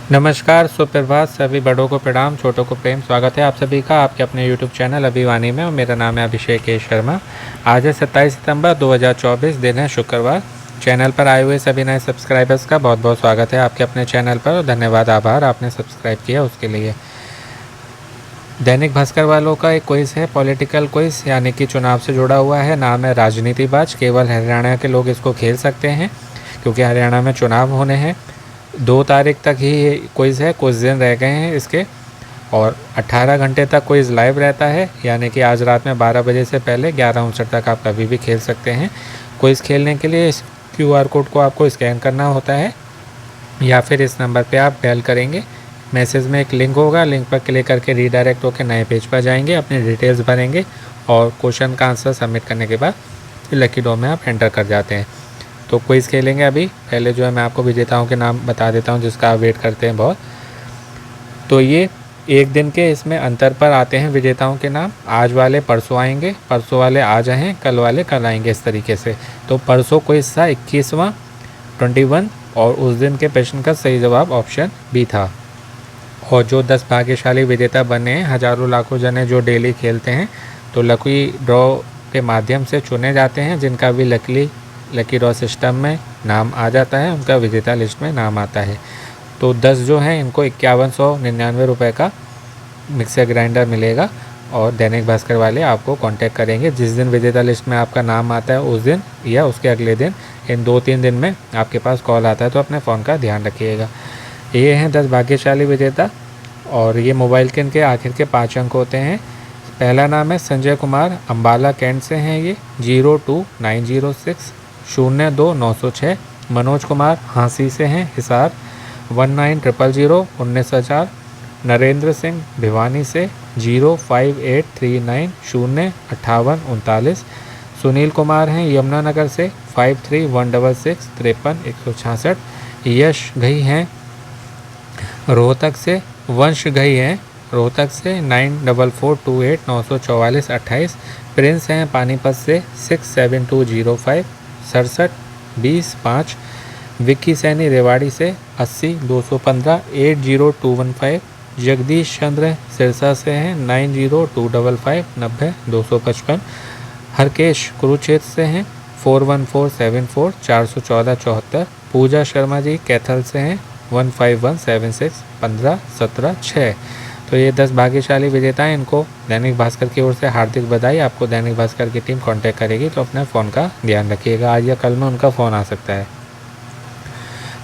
नमस्कार, सुप्रभात। सभी बड़ों को प्रणाम, छोटों को प्रेम। स्वागत है आप सभी का आपके अपने यूट्यूब चैनल अभिवानी में और मेरा नाम है अभिषेक ए शर्मा। आज है 27 सितंबर 2024, दिन है शुक्रवार। चैनल पर आए हुए सभी नए सब्सक्राइबर्स का बहुत बहुत स्वागत है आपके अपने चैनल पर और धन्यवाद, आभार आपने सब्सक्राइब किया उसके लिए। दैनिक भास्कर वालों का एक क्विज है, पॉलिटिकल क्विज, यानी कि चुनाव से जुड़ा हुआ है। नाम है राजनीतिबाज। केवल हरियाणा के लोग इसको खेल सकते हैं क्योंकि हरियाणा में चुनाव होने हैं। 2 तारीख तक ही ये क्विज़ है, कुछ दिन रह गए हैं इसके, और 18 घंटे तक क्विज़ लाइव रहता है, यानी कि आज रात में 12 बजे से पहले 11:59 तक आप कभी भी खेल सकते हैं। क्विज़ खेलने के लिए इस QR कोड को आपको स्कैन करना होता है या फिर इस नंबर पे आप डायल करेंगे। मैसेज में एक लिंक होगा, लिंक पर क्लिक करके रीडायरेक्ट होकर नए पेज पर जाएंगे, अपनी डिटेल्स भरेंगे और क्वेश्चन का आंसर सबमिट करने के बाद लकी ड्रॉ में आप एंटर कर जाते हैं। तो क्विज़ खेलेंगे अभी। पहले जो है मैं आपको विजेताओं के नाम बता देता हूँ जिसका आप वेट करते हैं बहुत। तो ये एक दिन के इसमें अंतर पर आते हैं विजेताओं के नाम। आज वाले परसों आएंगे, परसों वाले आज आएँ, कल वाले कल आएंगे, इस तरीके से। तो परसों क्विज़ था 21वां 21 और उस दिन के प्रश्न का सही जवाब ऑप्शन बी था। और जो 10 भाग्यशाली विजेता बने हैं, हज़ारों लाखों जने जो डेली खेलते हैं, तो लकी ड्रॉ के माध्यम से चुने जाते हैं। जिनका भी लकी ड्रॉ सिस्टम में नाम आ जाता है, उनका विजेता लिस्ट में नाम आता है। तो 10 जो हैं इनको 5199 रुपये का मिक्सर ग्राइंडर मिलेगा और दैनिक भास्कर वाले आपको कांटेक्ट करेंगे। जिस दिन विजेता लिस्ट में आपका नाम आता है उस दिन या उसके अगले दिन, इन 2-3 दिन में आपके पास कॉल आता है, तो अपने फ़ोन का ध्यान रखिएगा। ये हैं 10 भाग्यशाली विजेता और ये मोबाइल के इनके आखिर के 5 अंक होते हैं। पहला नाम है संजय कुमार, अम्बाला कैंट से हैं ये, 02906 02906। मनोज कुमार हांसी से हैं, हिसार, 1900 19,000। नरेंद्र सिंह भिवानी से, 05839 05839। सुनील कुमार हैं यमुनानगर से, 53166 53 166। यश घई हैं रोहतक से, वंश घई हैं रोहतक से, 9442 944 28। प्रिंस हैं पानीपत से, 67205 67 20 5। विक्की सैनी रेवाड़ी से, 80 215 80215। जगदीश चंद्र सिरसा से हैं, 90255 90 255। हरकेश कुरुक्षेत्र से हैं, 41474 414 74। पूजा शर्मा जी कैथल से हैं, 15176 15 17 6। तो ये 10 भाग्यशाली विजेता हैं। इनको दैनिक भास्कर की ओर से हार्दिक बधाई। आपको दैनिक भास्कर की टीम कांटेक्ट करेगी, तो अपने फ़ोन का ध्यान रखिएगा, आज या कल में उनका फ़ोन आ सकता है।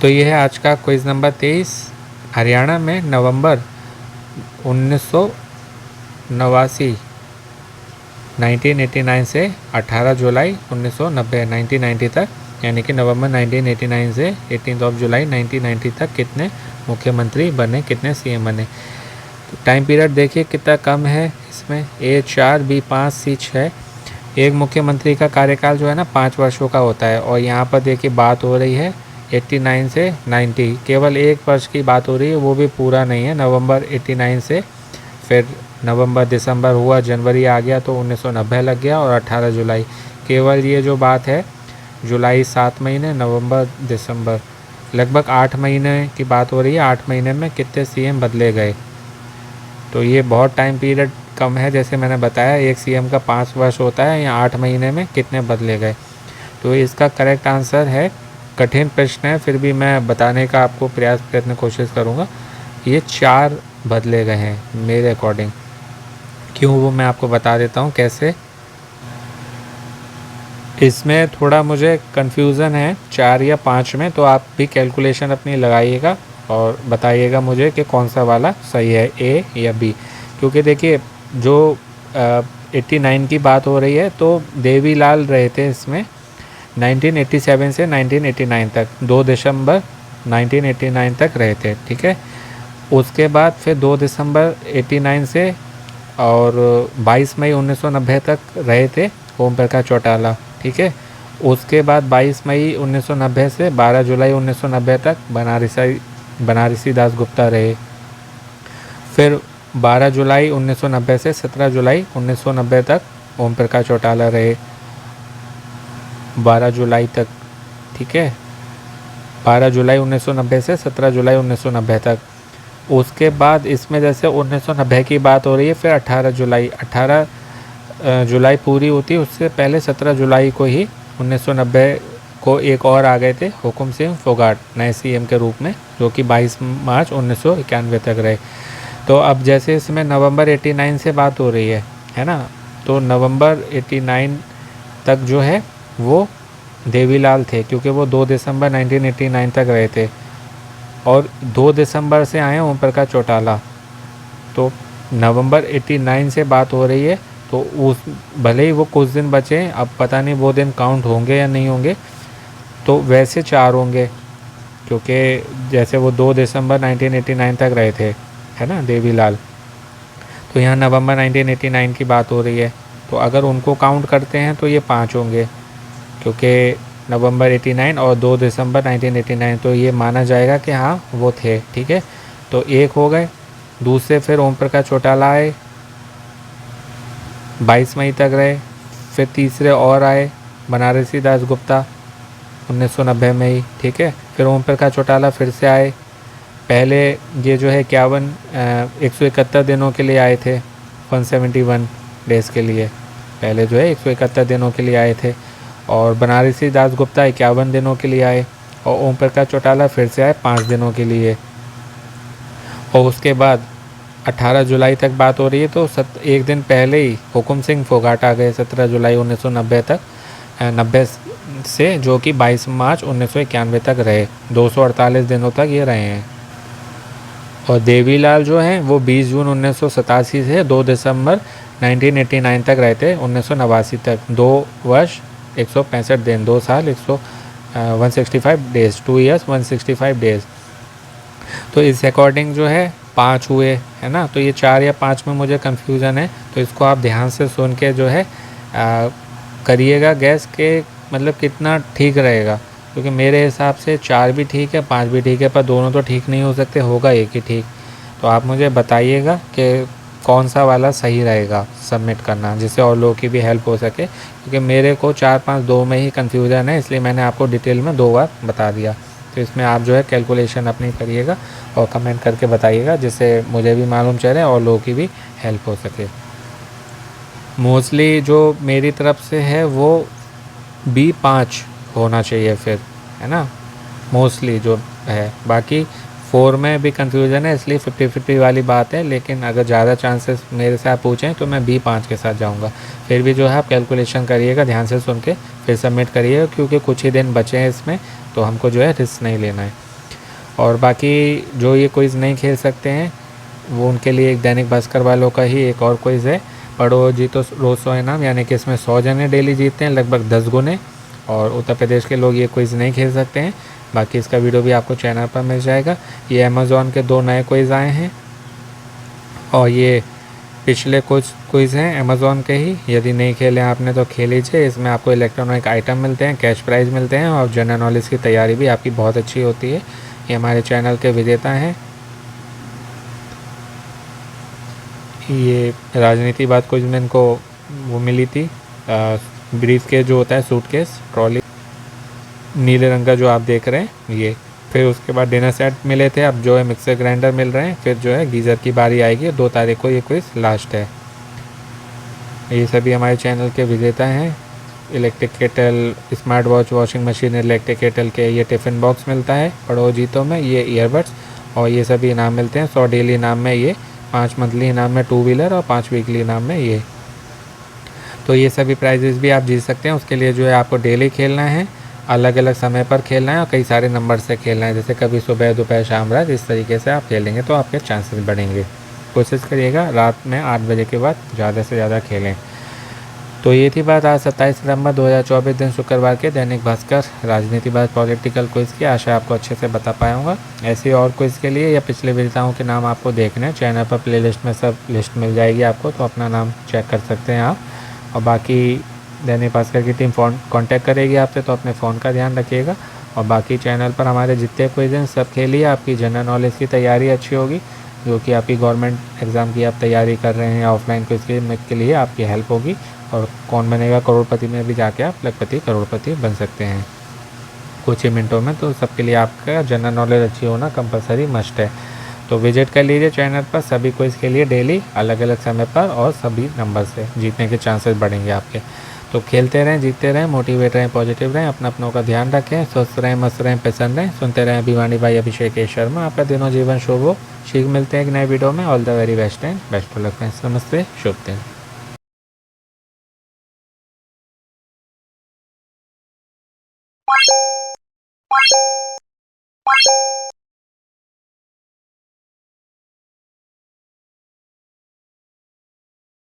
तो ये है आज का क्विज़ नंबर 23। हरियाणा में नवंबर 1989 1989 से 18 जुलाई 1990 1990 तक, यानी कि नवंबर 1989 से 18 जुलाई 1990 तक कितने मुख्यमंत्री बने, कितने सीएम बने। तो टाइम पीरियड देखिए कितना कम है इसमें, A4 B5 C6। एक मुख्यमंत्री का कार्यकाल जो है ना 5 वर्षों का होता है, और यहाँ पर देखिए बात हो रही है 89 से 90, केवल 1 वर्ष की बात हो रही है, वो भी पूरा नहीं है। नवंबर 89 से फिर नवंबर दिसंबर हुआ, जनवरी आ गया तो 1990 लग गया, और 18 जुलाई, केवल ये जो बात है जुलाई 7 महीने, नवंबर दिसंबर, लगभग 8 महीने की बात हो रही है। 8 महीने में कितने सीएम बदले गए, तो ये बहुत टाइम पीरियड कम है। जैसे मैंने बताया, एक सीएम का 5 वर्ष होता है, या 8 महीने में कितने बदले गए। तो इसका करेक्ट आंसर है, कठिन प्रश्न है फिर भी मैं बताने का आपको प्रयत्न कोशिश करूँगा, ये 4 बदले गए हैं मेरे अकॉर्डिंग। क्यों, वो मैं आपको बता देता हूँ कैसे। इसमें थोड़ा मुझे कन्फ्यूज़न है 4 या 5 में, तो आप भी कैलकुलेशन अपनी लगाइएगा और बताइएगा मुझे कि कौन सा वाला सही है, ए या बी। क्योंकि देखिए जो 89 की बात हो रही है, तो देवीलाल रहे थे इसमें 1987 से 1989 तक, 2 दिसंबर 1989 तक रहे थे, ठीक है। उसके बाद फिर 2 दिसंबर 89 से और 22 मई 1990 तक रहे थे ओम प्रकाश चौटाला, ठीक है। उसके बाद 22 मई 1990 से 12 जुलाई 1990 तक बनारसी दास गुप्ता रहे। फिर 12 जुलाई 1990 से 17 जुलाई 1990 तक ओम प्रकाश चौटाला रहे, 12 जुलाई तक, ठीक है। 12 जुलाई 1990 से 17 जुलाई 1990 तक। उसके बाद इसमें जैसे 1990 की बात हो रही है, फिर 18 जुलाई पूरी होती है, उससे पहले 17 जुलाई को ही 1990 को एक और आ गए थे हुकुम सिंह फोगाट नए सीएम के रूप में, जो कि 22 मार्च 1991 तक रहे। तो अब जैसे इसमें नवंबर 89 से बात हो रही है ना, तो नवंबर 89 तक जो है वो देवीलाल थे, क्योंकि वो 2 दिसंबर 1989 तक रहे थे, और 2 दिसंबर से आए ओम प्रकाश चौटाला। तो नवंबर 89 से बात हो रही है, तो उस भले ही वो कुछ दिन बचे, अब पता नहीं वो दिन काउंट होंगे या नहीं होंगे, तो वैसे 4 होंगे, क्योंकि जैसे वो 2 दिसंबर 1989 तक रहे थे, है ना, देवीलाल। तो यहाँ नवंबर 1989 की बात हो रही है, तो अगर उनको काउंट करते हैं तो ये 5 होंगे, क्योंकि नवंबर 89 और 2 दिसंबर 1989, तो ये माना जाएगा कि हाँ वो थे, ठीक है। तो एक हो गए। दूसरे फिर ओम प्रकाश चौटाला आए, 22 मई तक रहे। फिर तीसरे और आए बनारसी दास गुप्ता 1990 में ही, ठीक है। फिर ओम प्रकाश चौटाला फिर से आए, पहले ये जो है 171 दिनों के लिए आए थे, 171 डेज़ के लिए, पहले जो है 171 दिनों के लिए आए थे। और बनारसी दास गुप्ता 51 दिनों के लिए आए, और ओम प्रकाश चौटाला फिर से आए 5 दिनों के लिए। और उसके बाद 18 जुलाई तक बात हो रही है, तो एक दिन पहले ही हुकुम सिंह फोगाट आ गए 17 जुलाई 1990 तक, 90 से, जो कि 22 मार्च 1991 तक रहे, 248 दिनों तक ये रहे हैं। और देवीलाल जो हैं वो 20 जून 1987 से 2 दिसंबर 1989 तक रहे थे, 1989 तक, 2 वर्ष 165 दिन, 2 साल 165 डेज़, 2 ईयर्स 165 डेज़। तो इस अकॉर्डिंग जो है 5 हुए, है ना। तो ये 4 या 5 में मुझे कन्फ्यूज़न है, तो इसको आप ध्यान से सुन के जो है करिएगा गैस के, मतलब कितना ठीक रहेगा, क्योंकि मेरे हिसाब से 4 भी ठीक है, 5 भी ठीक है, पर दोनों तो ठीक नहीं हो सकते, होगा एक ही ठीक। तो आप मुझे बताइएगा कि कौन सा वाला सही रहेगा सबमिट करना, जिससे और लोगों की भी हेल्प हो सके, क्योंकि मेरे को 4, 5, 2 में ही कन्फ्यूज़न है, इसलिए मैंने आपको डिटेल में 2 बार बता दिया। तो इसमें आप जो है कैलकुलेशन अपनी करिएगा और कमेंट करके बताइएगा, जिससे मुझे भी मालूम चले और लोगों की भी हेल्प हो सके। मोस्टली जो मेरी तरफ से है वो B5 होना चाहिए फिर, है ना, मोस्टली जो है। बाकी 4 में भी कन्फ्यूज़न है, इसलिए 50-50 वाली बात है, लेकिन अगर ज़्यादा चांसेस मेरे से आप पूछें तो मैं B5 के साथ जाऊंगा। फिर भी जो है आप कैलकुलेशन करिएगा, ध्यान से सुन के फिर सबमिट करिएगा, क्योंकि कुछ ही दिन बचे हैं इसमें, तो हमको जो है रिस्क नहीं लेना है। और बाकी जो ये क्विज़ नहीं खेल सकते हैं, वो उनके लिए एक दैनिक भास्कर वालों का ही एक और क्विज़ है, पढ़ो जीतो रोज़ 100 इनाम, यानी कि इसमें 100 जने डेली जीतते हैं, लगभग 10 गुने। और उत्तर प्रदेश के लोग ये क्विज़ नहीं खेल सकते हैं। बाकी इसका वीडियो भी आपको चैनल पर मिल जाएगा। ये अमेज़ॉन के 2 नए क्विज़ आए हैं, और ये पिछले कुछ क्विज़ हैं अमेज़ॉन के ही, यदि नहीं खेले आपने तो खेल लीजिए। इसमें आपको इलेक्ट्रॉनिक आइटम मिलते हैं, कैश प्राइज़ मिलते हैं, और जनरल नॉलेज की तैयारी भी आपकी बहुत अच्छी होती है। ये हमारे चैनल के विजेता हैं। ये राजनीति बात कुछ में इनको वो मिली थी, ब्रीफ केस जो होता है, सूटकेस, ट्रॉली, नीले रंग का जो आप देख रहे हैं ये। फिर उसके बाद डिनर सेट मिले थे, अब जो है मिक्सर ग्राइंडर मिल रहे हैं। फिर जो है गीज़र की बारी आएगी, 2 तारीख को ये क्विज़ लास्ट है। ये सभी हमारे चैनल के विजेता हैं। Electric kettle, smart watch, washing machine, electric kettle के ये टिफ़िन बॉक्स मिलता है पढ़ो जीतो में, ये ईयरबड्स, और ये सभी इनाम मिलते हैं। 100 डेली इनाम में ये, 5 मंथली इनाम में 2 व्हीलर, और 5 वीकली इनाम में ये। तो ये सभी प्राइजेज़ भी आप जीत सकते हैं। उसके लिए जो है आपको डेली खेलना है, अलग अलग समय पर खेलना है, और कई सारे नंबर से खेलना है, जैसे कभी सुबह, दोपहर, शाम, रात, इस तरीके से आप खेलेंगे तो आपके चांसेस बढ़ेंगे। कोशिश करिएगा रात में 8 बजे के बाद ज़्यादा से ज़्यादा खेलें। तो ये थी बात आज 27 सितंबर 2024 दिन शुक्रवार के दैनिक भास्कर राजनीति बात पॉलिटिकल क्विज़ की। आशा आपको अच्छे से बता पाया हूँगा। ऐसे और क्विज़ के लिए या पिछले विजेताओं के नाम आपको देखने हैं, चैनल पर प्लेलिस्ट में सब लिस्ट मिल जाएगी आपको, तो अपना नाम चेक कर सकते हैं आप। और बाकी दैनिक भास्कर की टीम कांटेक्ट करेगी आपसे, तो अपने फ़ोन का ध्यान रखिएगा। और बाकी चैनल पर हमारे जितने क्विज़ हैं सब खेलिए, आपकी जनरल नॉलेज की तैयारी अच्छी होगी, जो कि आपकी गवर्नमेंट एग्ज़ाम की आप तैयारी कर रहे हैं, ऑफलाइन क्विज़ के लिए आपकी हेल्प होगी। और कौन बनेगा करोड़पति में भी जाके आप लखपति करोड़पति बन सकते हैं कुछ ही मिनटों में। तो सबके लिए आपका जनरल नॉलेज अच्छी होना कंपलसरी मस्ट है। तो विजिट कर लीजिए चैनल पर, सभी को इसके लिए डेली अलग अलग समय पर और सभी नंबर से जीतने के चांसेस बढ़ेंगे आपके। तो खेलते रहें, जीतते रहें, मोटिवेट रहें, पॉजिटिव रहें, अपना अपनों का ध्यान रखें, स्वस्थ रहें, मस्त रहें, प्रसन्न रहें। सुनते रहें अभिवानी भाई अभिषेक शर्मा। आपका दिनों जीवन शुभ हो। शीघ्र मिलते हैं एक नए वीडियो में। All the very best and best of luck friends. नमस्ते, शुभ दिन।